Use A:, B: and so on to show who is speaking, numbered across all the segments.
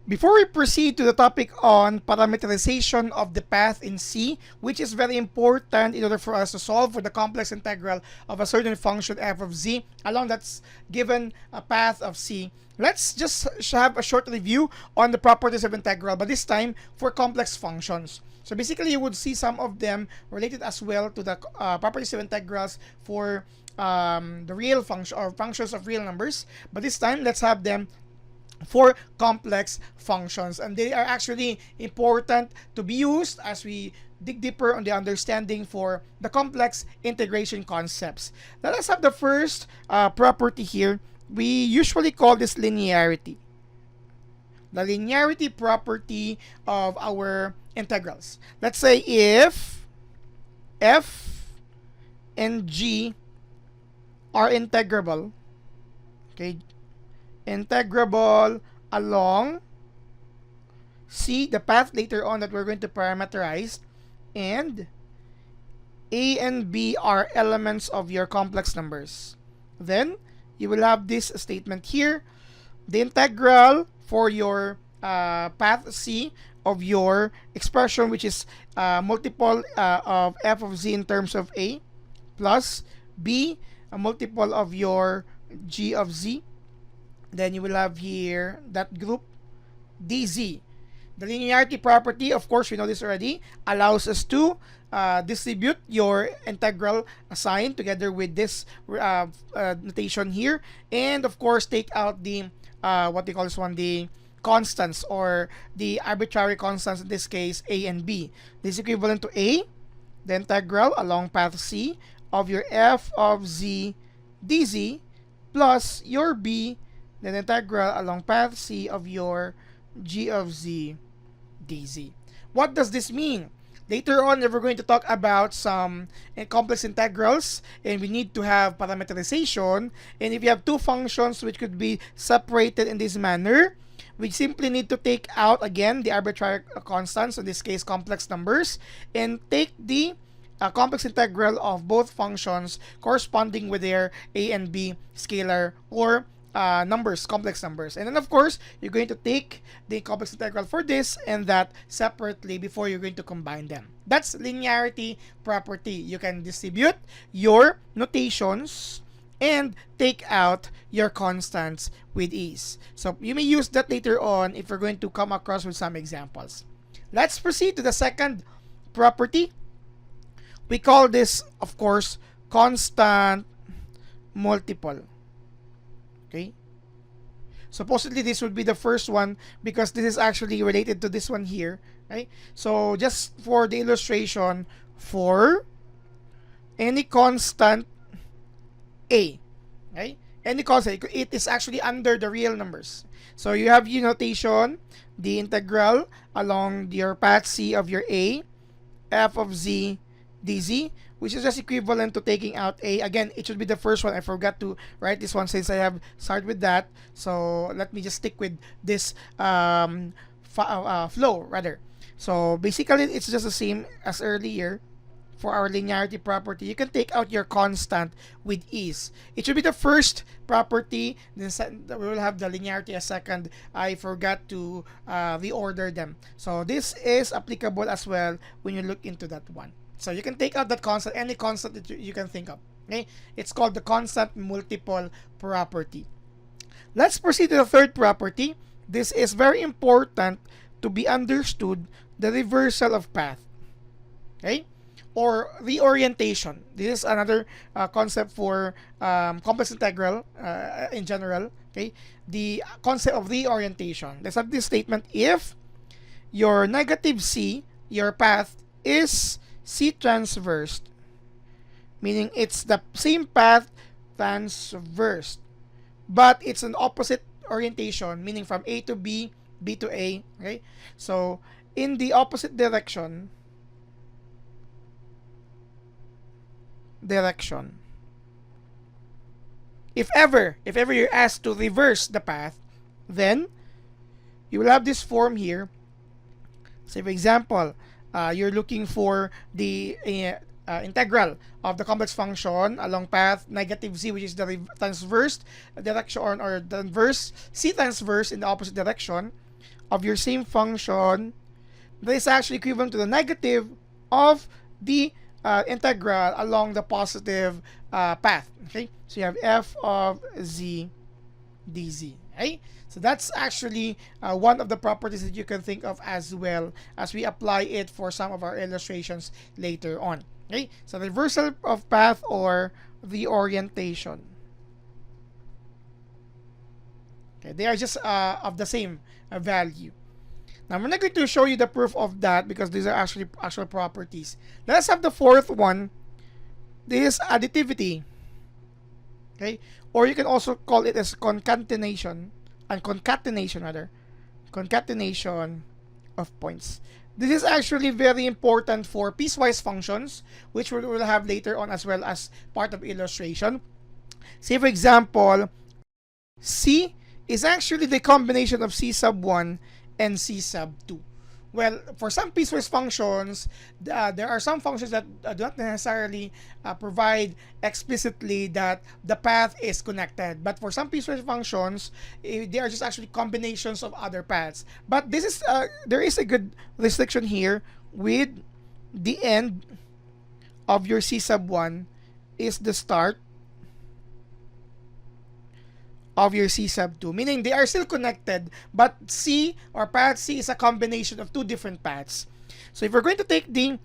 A: Before we proceed to the topic on parameterization of the path in C, which is very important in order for us to solve for the complex integral of a certain function f of z along that's given a path of C, let's just have a short review on the properties of integral, but this time for complex functions. So basically, you would see some of them related as well to the properties of integrals for the real function or functions of real numbers, but this time let's have them for complex functions, and they are actually important to be used as we dig deeper on the understanding for the complex integration concepts. Let us have the first property here. We usually call this linearity, the linearity property of our integrals. Let's say if f and g are integrable, okay, integrable along C, the path later on that we're going to parameterize, and A and B are elements of your complex numbers. Then you will have this statement here. The integral for your path C of your expression, which is multiple of f of z in terms of A, plus B, a multiple of your g of z. Then you will have here that group dz. The linearity property, of course, we know this already, allows us to distribute your integral sign together with this notation here, and of course take out the what they call this one, the constants or the arbitrary constants, in this case a and b. This is equivalent to a, the integral along path c of your f of z dz, plus your b, the integral along path c of your g of z dz. What does this mean? Later on, we're going to talk about some complex integrals, and we need to have parameterization. And if you have two functions which could be separated in this manner, we simply need to take out again the arbitrary constants, in this case complex numbers, and take the complex integral of both functions corresponding with their a and b scalar or numbers, complex numbers. And then of course, you're going to take the complex integral for this and that separately before you're going to combine them. That's linearity property. You can distribute your notations and take out your constants with ease. So you may use that later on if we're going to come across with some examples. Let's proceed to the second property. We call this, of course, constant multiple. Okay, supposedly this would be the first one because this is actually related to this one here, right? So just for the illustration, for any constant a, right? Any constant, it is actually under the real numbers. So you have your notation, the integral along your path c of your a, f of z dz, which is just equivalent to taking out a. Again, it should be the first one. I forgot to write this one since I have started with that. So let me just stick with this flow rather. So basically, it's just the same as earlier. For our linearity property, you can take out your constant with ease. It should be the first property, then we will have the linearity as second. I forgot to reorder them. So this is applicable as well when you look into that one. So you can take out that constant, any constant that you can think of. Okay, it's called the constant multiple property. Let's proceed to the third property. This is very important to be understood, the reversal of path. Okay, or reorientation. This is another concept for complex integral in general. Okay, the concept of reorientation. Let's have this statement: if your negative c, your path is c transversed, meaning it's the same path transversed, but it's an opposite orientation, meaning from A to B, B to A. Okay, so in the opposite direction, if ever you're asked to reverse the path, then you will have this form here. Say for example, you're looking for the integral of the complex function along path negative z, which is the transverse direction, or the inverse c transverse in the opposite direction. of your same function that is actually equivalent to the negative of the integral along the positive path. Okay, so you have f of z dz. Okay, so that's actually one of the properties that you can think of as well as we apply it for some of our illustrations later on. Okay, so the reversal of path or the orientation. Okay, they are just of the same value. Now I'm not going to show you the proof of that because these are actually actual properties. Let's have the fourth one. This is additivity. Okay, or you can also call it as concatenation, and concatenation rather, concatenation of points. This is actually very important for piecewise functions, which we will have later on as well as part of illustration. Say for example, C is actually the combination of C sub 1 and C sub 2. Well, for some piecewise functions, there are some functions that do not necessarily provide explicitly that the path is connected. But for some piecewise functions, they are just actually combinations of other paths. But this is there is a good restriction here with the end of your C sub 1 is the start of your C sub 2, meaning they are still connected, but C or path C is a combination of two different paths. So if we're going to take the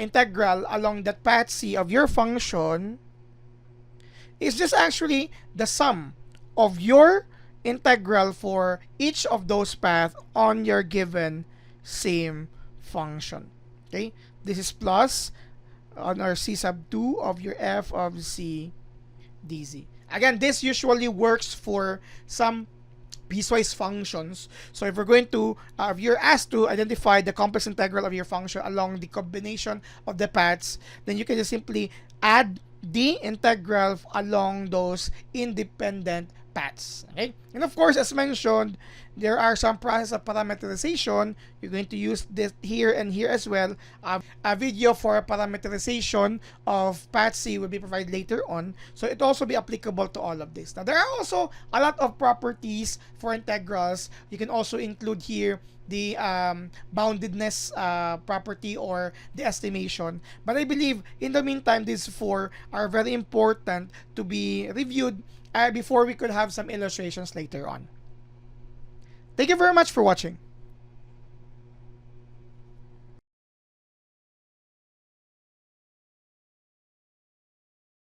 A: integral along that path C of your function, it's just actually the sum of your integral for each of those paths on your given same function. Okay, this is plus on our C sub 2 of your f of z dz. Again, this usually works for some piecewise functions. So if we're going to, if you're asked to identify the complex integral of your function along the combination of the paths, then you can just simply add the integral along those independent paths. Okay, and of course, as mentioned, there are some process of parameterization. You're going to use this here and here as well. A video for parameterization of path C will be provided later on, so it also be applicable to all of this. Now, there are also a lot of properties for integrals. You can also include here the boundedness property or the estimation. But I believe in the meantime, these four are very important to be reviewed before we could have some illustrations later on. Thank you very much for watching.